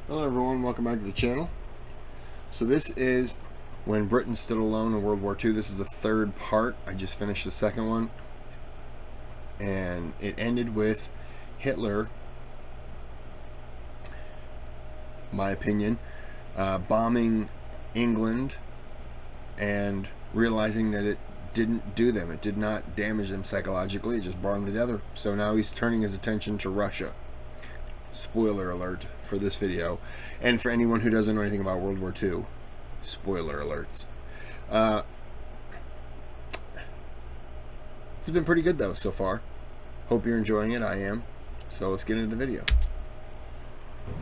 Hello everyone, welcome back to the channel. So this is when Britain stood alone in World War II. This is the third part. I just finished the second one. And it ended with Hitler, my opinion, bombing England and realizing that it didn't do them. It did not damage them psychologically. It just brought them together. So now he's turning his attention to Russia. Spoiler alert for this video, and for anyone who doesn't know anything about World War II, spoiler alerts. This has been pretty good though so far. Hope you're enjoying it. I am. So let's get into the video.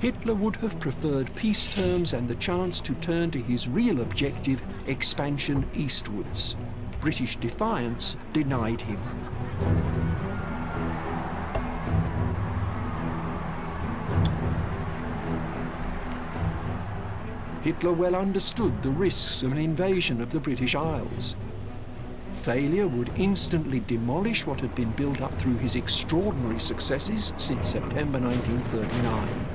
Hitler would have preferred peace terms and the chance to turn to his real objective, expansion eastwards. British defiance denied him. Hitler well understood the risks of an invasion of the British Isles. Failure would instantly demolish what had been built up through his extraordinary successes since September 1939.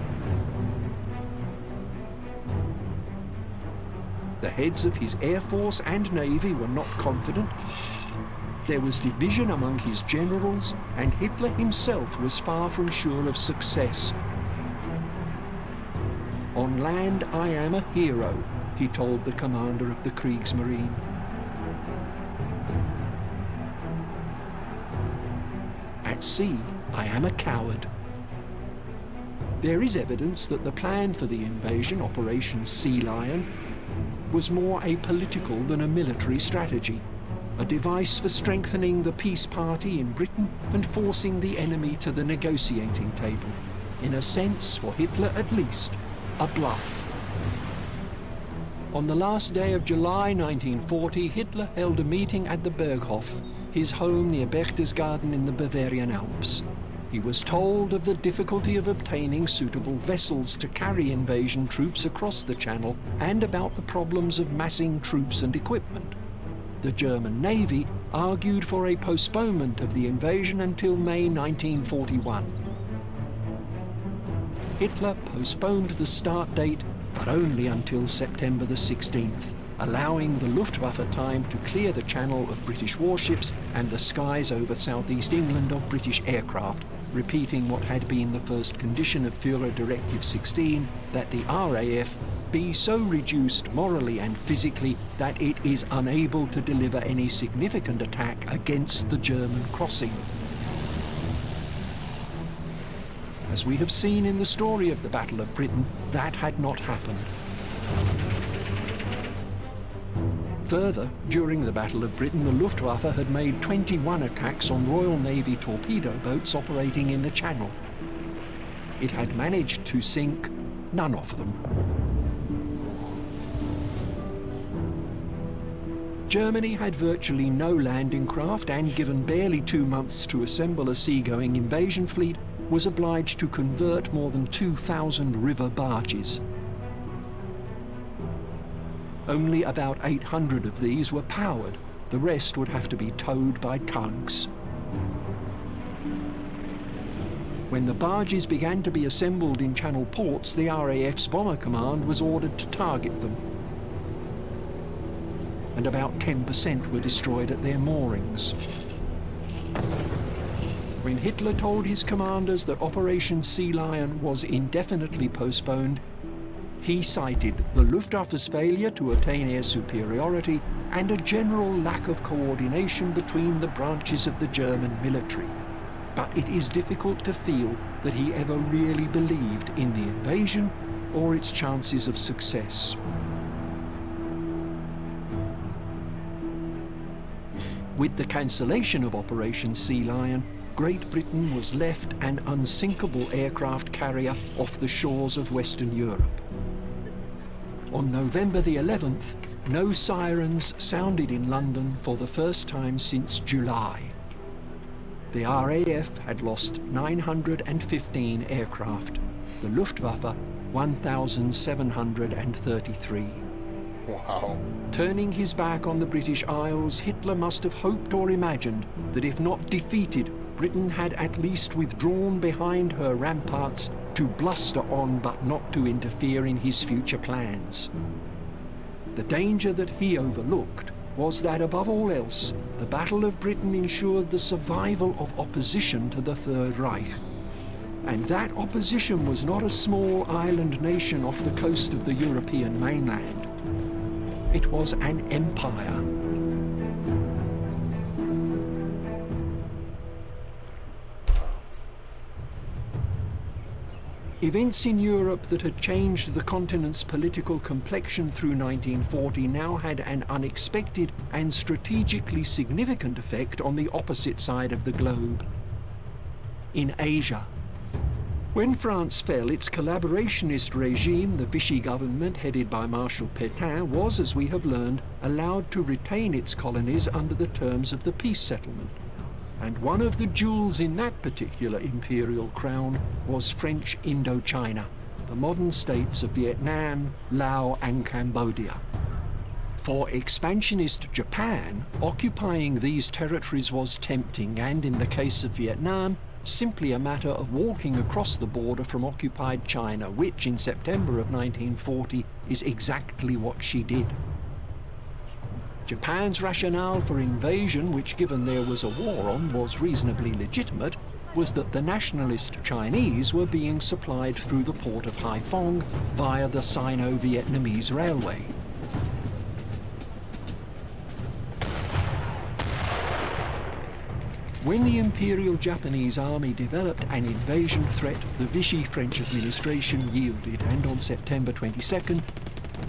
The heads of his Air Force and Navy were not confident. There was division among his generals, and Hitler himself was far from sure of success. "On land I am a hero," he told the commander of the Kriegsmarine. "At sea, I am a coward." There is evidence that the plan for the invasion, Operation Sea Lion, was more a political than a military strategy, a device for strengthening the peace party in Britain and forcing the enemy to the negotiating table. In a sense, for Hitler at least, a bluff. On the last day of July 1940, Hitler held a meeting at the Berghof, his home near Berchtesgaden in the Bavarian Alps. He was told of the difficulty of obtaining suitable vessels to carry invasion troops across the Channel and about the problems of massing troops and equipment. The German Navy argued for a postponement of the invasion until May 1941. Hitler postponed the start date, but only until September the 16th, allowing the Luftwaffe time to clear the Channel of British warships and the skies over southeast England of British aircraft, repeating what had been the first condition of Führer Directive 16, that the RAF be so reduced morally and physically that it is unable to deliver any significant attack against the German crossing. As we have seen in the story of the Battle of Britain, that had not happened. Further, during the Battle of Britain, the Luftwaffe had made 21 attacks on Royal Navy torpedo boats operating in the Channel. It had managed to sink none of them. Germany had virtually no landing craft and, given barely 2 months to assemble a seagoing invasion fleet, was obliged to convert more than 2,000 river barges. Only about 800 of these were powered. The rest would have to be towed by tugs. When the barges began to be assembled in Channel ports, the RAF's Bomber Command was ordered to target them, and about 10% were destroyed at their moorings. When Hitler told his commanders that Operation Sea Lion was indefinitely postponed, he cited the Luftwaffe's failure to attain air superiority and a general lack of coordination between the branches of the German military. But it is difficult to feel that he ever really believed in the invasion or its chances of success. With the cancellation of Operation Sea Lion, Great Britain was left an unsinkable aircraft carrier off the shores of Western Europe. On November the 11th, no sirens sounded in London for the first time since July. The RAF had lost 915 aircraft, the Luftwaffe 1,733. Wow. Turning his back on the British Isles, Hitler must have hoped or imagined that if not defeated, Britain had at least withdrawn behind her ramparts to bluster on but not to interfere in his future plans. The danger that he overlooked was that, above all else, the Battle of Britain ensured the survival of opposition to the Third Reich. And that opposition was not a small island nation off the coast of the European mainland. It was an empire. Events in Europe that had changed the continent's political complexion through 1940 now had an unexpected and strategically significant effect on the opposite side of the globe. In Asia. When France fell, its collaborationist regime, the Vichy government headed by Marshal Pétain, was, as we have learned, allowed to retain its colonies under the terms of the peace settlement. And one of the jewels in that particular imperial crown was French Indochina, the modern states of Vietnam, Laos and Cambodia. For expansionist Japan, occupying these territories was tempting and, in the case of Vietnam, simply a matter of walking across the border from occupied China, which in September of 1940 is exactly what she did. Japan's rationale for invasion, which, given there was a war on, was reasonably legitimate, was that the nationalist Chinese were being supplied through the port of Haiphong via the Sino-Vietnamese Railway. When the Imperial Japanese Army developed an invasion threat, the Vichy French administration yielded and on September 22nd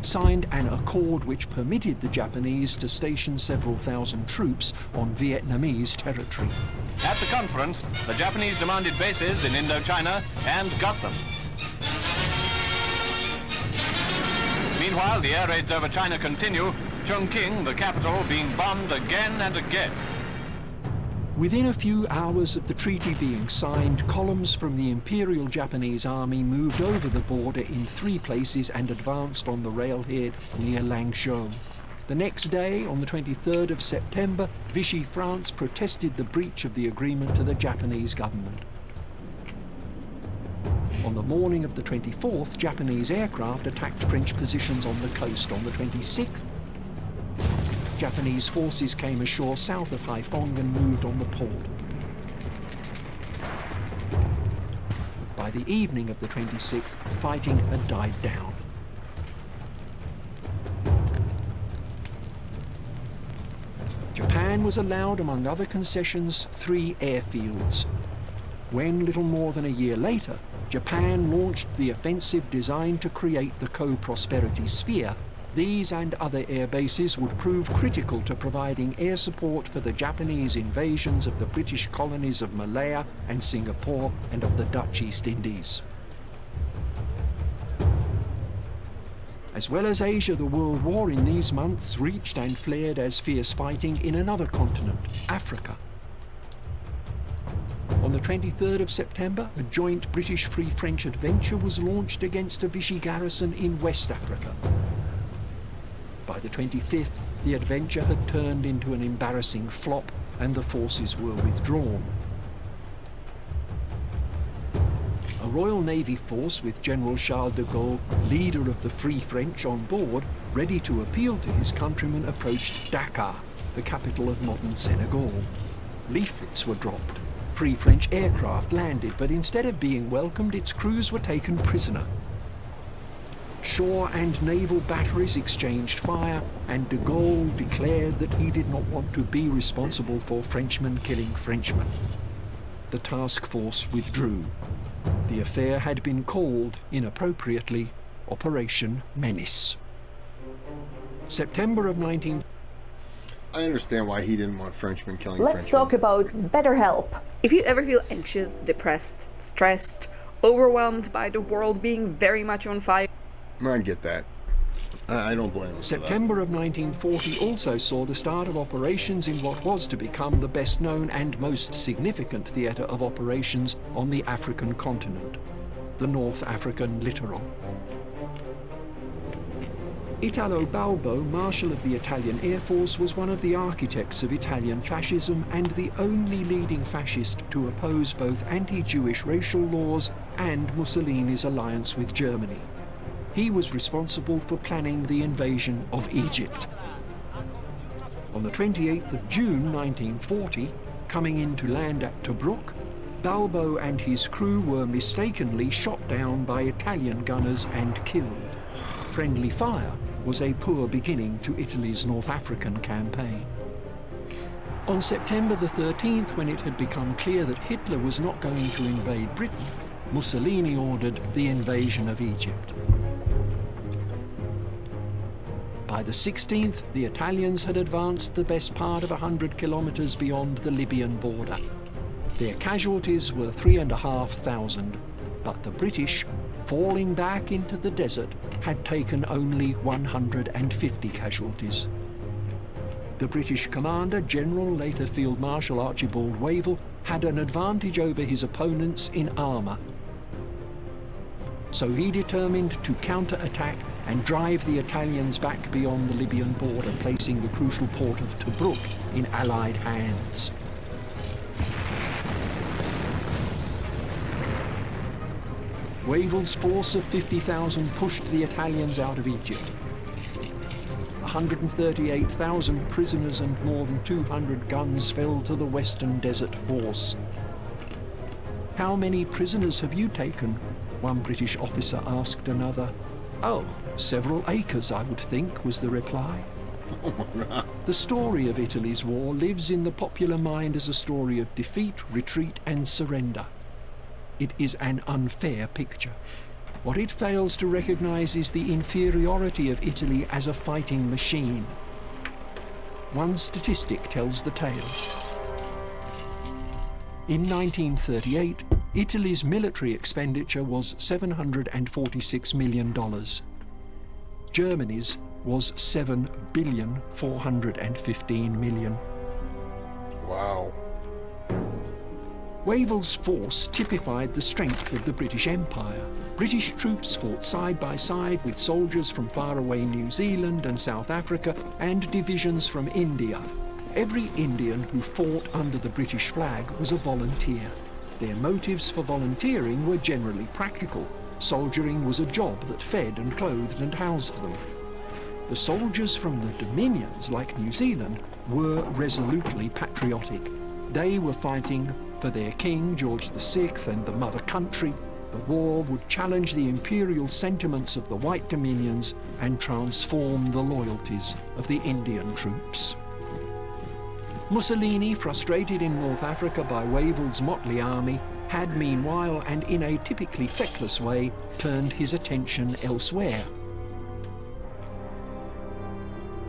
signed an accord which permitted the Japanese to station several thousand troops on Vietnamese territory. At the conference, the Japanese demanded bases in Indochina and got them. Meanwhile, the air raids over China continue, Chongqing, the capital, being bombed again and again. Within a few hours of the treaty being signed, columns from the Imperial Japanese Army moved over the border in 3 places and advanced on the railhead near Langzhou. The next day, on the 23rd of September, Vichy France protested the breach of the agreement to the Japanese government. On the morning of the 24th, Japanese aircraft attacked French positions on the coast. On the 26th, Japanese forces came ashore south of Haiphong and moved on the port. By the evening of the 26th, fighting had died down. Japan was allowed, among other concessions, 3 airfields. When, little more than a year later, Japan launched the offensive designed to create the Co-Prosperity Sphere, these and other air bases would prove critical to providing air support for the Japanese invasions of the British colonies of Malaya and Singapore and of the Dutch East Indies. As well as Asia, the World War in these months reached and flared as fierce fighting in another continent, Africa. On the 23rd of September, a joint British Free French adventure was launched against a Vichy garrison in West Africa. By the 25th, the adventure had turned into an embarrassing flop and the forces were withdrawn. A Royal Navy force with General Charles de Gaulle, leader of the Free French, on board, ready to appeal to his countrymen, approached Dakar, the capital of modern Senegal. Leaflets were dropped. Free French aircraft landed, but instead of being welcomed, its crews were taken prisoner. Shore and naval batteries exchanged fire, and de Gaulle declared that he did not want to be responsible for Frenchmen killing Frenchmen. The task force withdrew. The affair had been called, inappropriately, Operation Menace. September of 19... I understand why he didn't want Frenchmen killing Let's Frenchmen. talk about BetterHelp. If you ever feel anxious, depressed, stressed, overwhelmed by the world being very much on fire, I get that. I don't blame him. September of 1940 also saw the start of operations in what was to become the best known and most significant theatre of operations on the African continent, the North African littoral. Italo Balbo, Marshal of the Italian Air Force, was one of the architects of Italian fascism and the only leading fascist to oppose both anti-Jewish racial laws and Mussolini's alliance with Germany. He was responsible for planning the invasion of Egypt. On the 28th of June 1940, coming in to land at Tobruk, Balbo and his crew were mistakenly shot down by Italian gunners and killed. Friendly fire was a poor beginning to Italy's North African campaign. On September the 13th, when it had become clear that Hitler was not going to invade Britain, Mussolini ordered the invasion of Egypt. By the 16th, the Italians had advanced the best part of 100 kilometers beyond the Libyan border. Their casualties were 3,500, but the British, falling back into the desert, had taken only 150 casualties. The British commander, General, later Field Marshal Archibald Wavell, had an advantage over his opponents in armour. So he determined to counter-attack and drive the Italians back beyond the Libyan border, placing the crucial port of Tobruk in Allied hands. Wavell's force of 50,000 pushed the Italians out of Egypt. 138,000 prisoners and more than 200 guns fell to the Western Desert Force. "How many prisoners have you taken?" one British officer asked another. "Oh, several acres, I would think," was the reply. The story of Italy's war lives in the popular mind as a story of defeat, retreat, and surrender. It is an unfair picture. What it fails to recognize is the inferiority of Italy as a fighting machine. One statistic tells the tale. In 1938, Italy's military expenditure was $746 million. Germany's was $7,415 million. Wow. Wavell's force typified the strength of the British Empire. British troops fought side by side with soldiers from faraway New Zealand and South Africa and divisions from India. Every Indian who fought under the British flag was a volunteer. Their motives for volunteering were generally practical. Soldiering was a job that fed and clothed and housed them. The soldiers from the Dominions, like New Zealand, were resolutely patriotic. They were fighting for their king, George VI, and the mother country. The war would challenge the imperial sentiments of the White Dominions and transform the loyalties of the Indian troops. Mussolini, frustrated in North Africa by Wavell's motley army, had meanwhile, and in a typically feckless way, turned his attention elsewhere.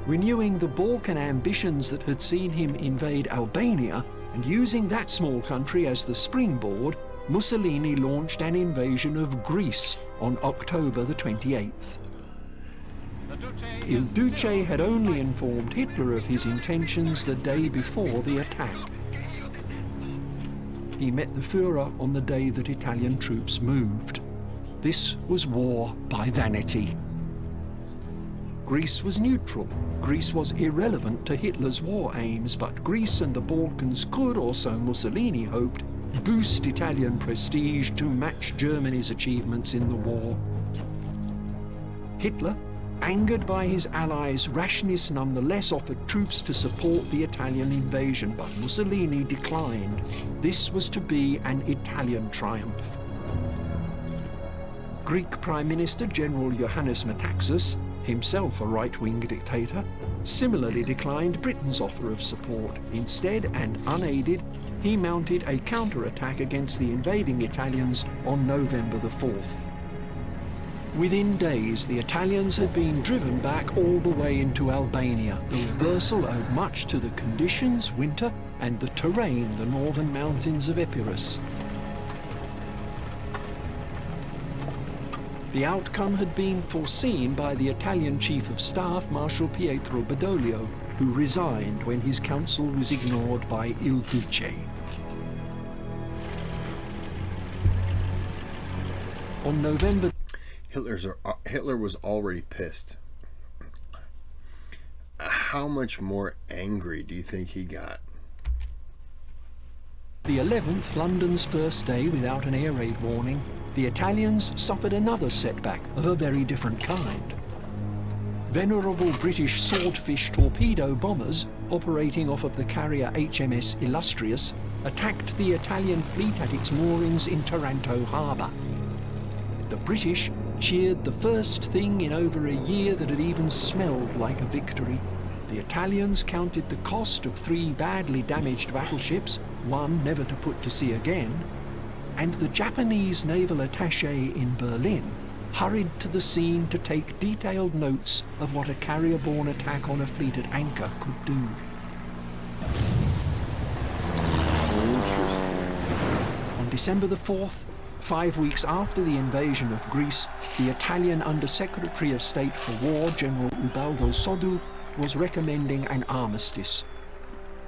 Renewing the Balkan ambitions that had seen him invade Albania, and using that small country as the springboard, Mussolini launched an invasion of Greece on October the 28th. Il Duce had only informed Hitler of his intentions the day before the attack. He met the Führer on the day that Italian troops moved. This was war by vanity. Greece was neutral. Greece was irrelevant to Hitler's war aims, but Greece and the Balkans could, or so Mussolini hoped, boost Italian prestige to match Germany's achievements in the war. Hitler, angered by his allies' rashness, nonetheless offered troops to support the Italian invasion, but Mussolini declined. This was to be an Italian triumph. Greek Prime Minister General Iohannis Metaxas, himself a right-wing dictator, similarly declined Britain's offer of support. Instead, and unaided, he mounted a counterattack against the invading Italians on November the 4th. Within days, the Italians had been driven back all the way into Albania. The reversal owed much to the conditions, winter, and the terrain, the northern mountains of Epirus. The outcome had been foreseen by the Italian Chief of Staff, Marshal Pietro Badoglio, who resigned when his counsel was ignored by Il Duce. On November... Hitler was already pissed. how much more angry do you think he got? The 11th, London's first day without an air raid warning, the Italians suffered another setback of a very different kind. Venerable British swordfish torpedo bombers, operating off of the carrier HMS Illustrious, attacked the Italian fleet at its moorings in Taranto harbour. The British cheered the first thing in over a year that had even smelled like a victory. The Italians counted the cost of 3 badly damaged battleships, one never to put to sea again, and the Japanese naval attaché in Berlin hurried to the scene to take detailed notes of what a carrier-borne attack on a fleet at anchor could do. On December the 4th, 5 weeks after the invasion of Greece, the Italian Under-Secretary of State for War, General Ubaldo Soddu, was recommending an armistice.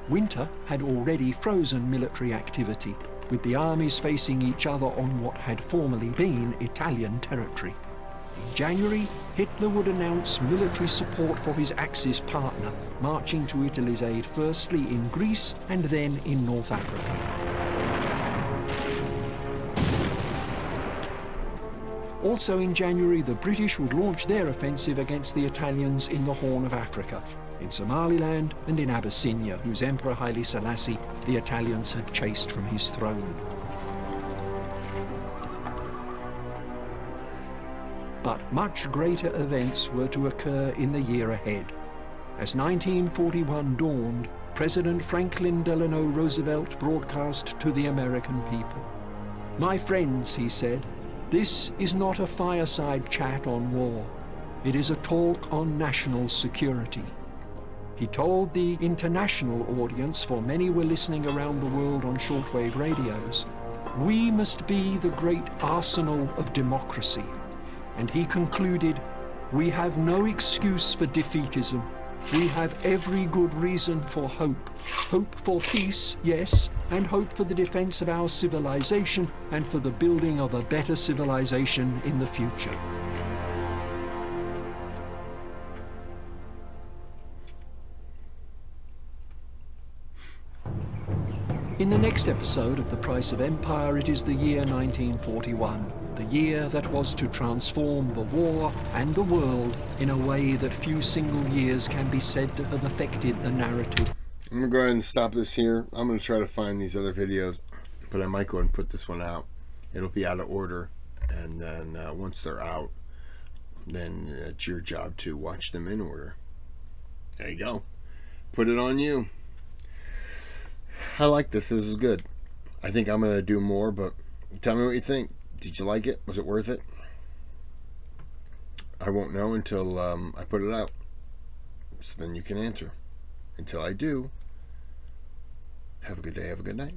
Winter had already frozen military activity, with the armies facing each other on what had formerly been Italian territory. In January, Hitler would announce military support for his Axis partner, marching to Italy's aid firstly in Greece and then in North Africa. Also in January, the British would launch their offensive against the Italians in the Horn of Africa, in Somaliland and in Abyssinia, whose Emperor Haile Selassie the Italians had chased from his throne. But much greater events were to occur in the year ahead. As 1941 dawned, President Franklin Delano Roosevelt broadcast to the American people. "My friends," he said, "this is not a fireside chat on war. It is a talk on national security." He told the international audience, for many were listening around the world on shortwave radios, "We must be the great arsenal of democracy." And he concluded, "We have no excuse for defeatism. We have every good reason for hope. Hope for peace, yes, and hope for the defense of our civilization and for the building of a better civilization in the future." In the next episode of The Price of Empire, it is the year 1941, the year that was to transform the war and the world in a way that few single years can be said to have affected the narrative. I'm going to go ahead and stop this here. I'm going to try to find these other videos, but I might go ahead and put this one out. It'll be out of order, and then once they're out, then it's your job to watch them in order. There you go. Put it on you. I like this. This is good. I think I'm going to do more, but tell me what you think. Did you like it? Was it worth it? I won't know until I put it out. So then you can answer. Until I do, have a good day, have a good night.